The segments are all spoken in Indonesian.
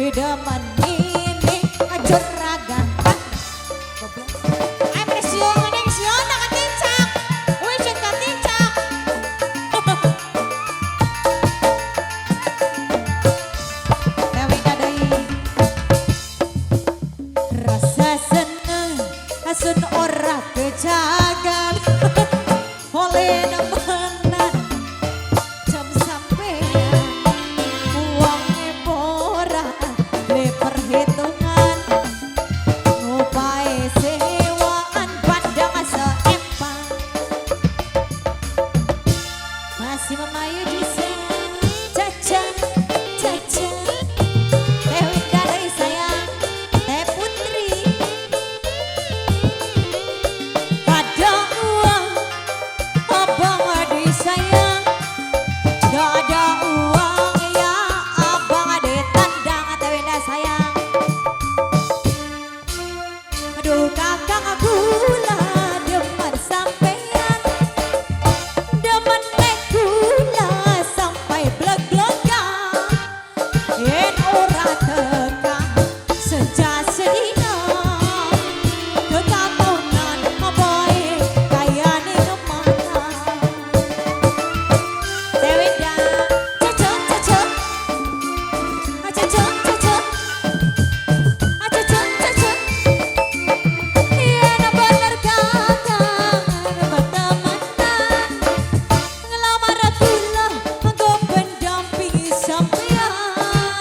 Demen ini juragan. Ai presio neng sio nak tincak. Wis sing tincak. Dewi dadai rasa seneng asun ora kejagan. Oleh nemenan jam sampean uangnya pora le perhitungan ngupai sewaan padang seempat masih memayu di jajan jajan Dewi dari sayang Teh Putri ada uang abang adik sayang gak ada uang ya abang adik tandang Teh Winda sayang aduh kakak aku lah demen sampean demen nek gula sampai bleg-blegan yen ora tekan sejak sedina kekatonan bae kayane kemana Teh Winda cecek cecek cecek cecek cecek cecek yen bener kakak bertemanan ngelamar kula nggo pendamping sampean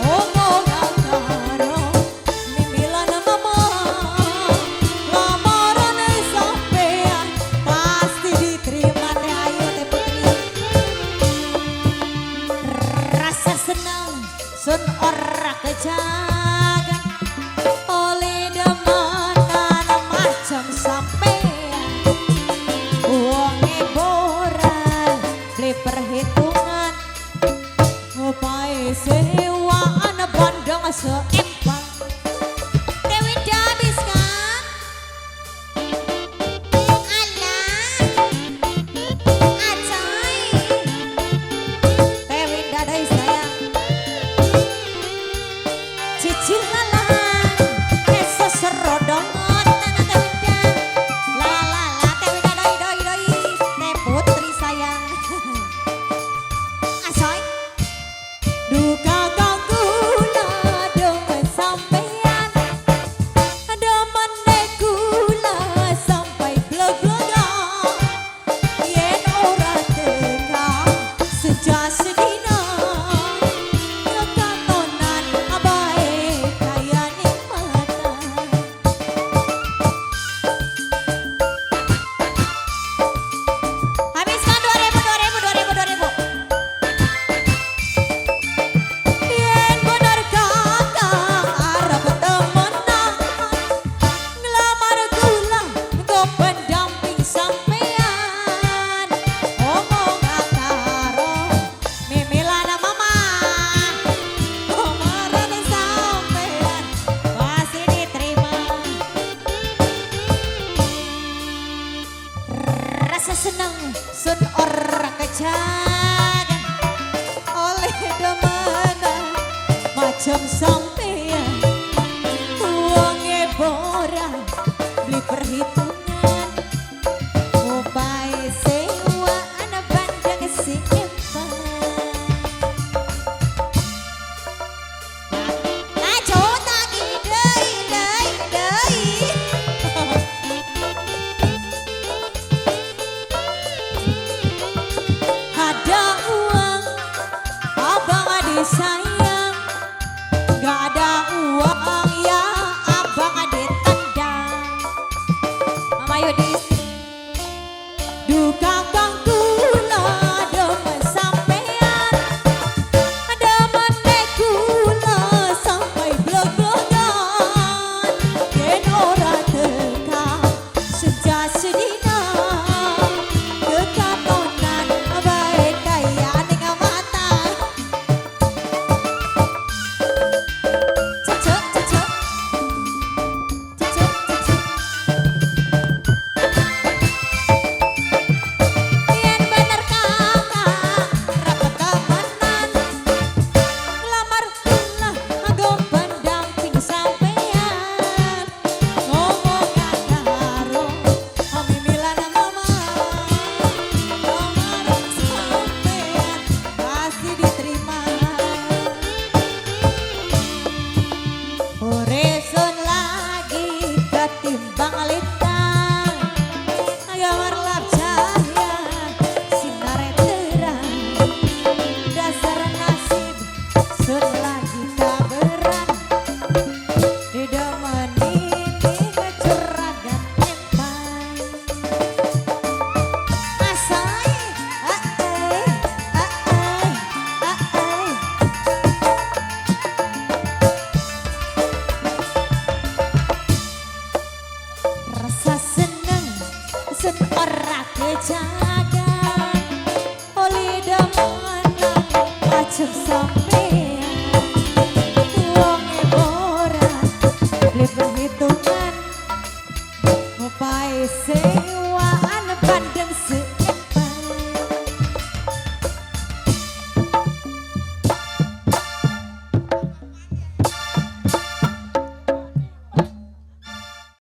omong karo mimilan mama lamaran sampean pasti diterima Teh Ayu Teh Putri rasa senang sun ora kejagan oleh demenan macam sampean uangnya boran beli perhitungan ngupai sewaan bandang seempat Dewi habis kan alah acai Dewi dadai sayang cicil lalang esa serodongan Teh Winda la Teh Winda doi Teh Putri sayang asoy duka kagula demen sampean demen nek gula sampai bleg-blegan yen ora tekan sejak sedina kekatonan bae kayane mata habiskan 2000 yen bener kakak arep temenan ngelamar kula nggo pendamping sampean omong karo mimilan mama omaran sampean pasti diterima rasa seneng sun ora kejagan oleh demenan macam sampean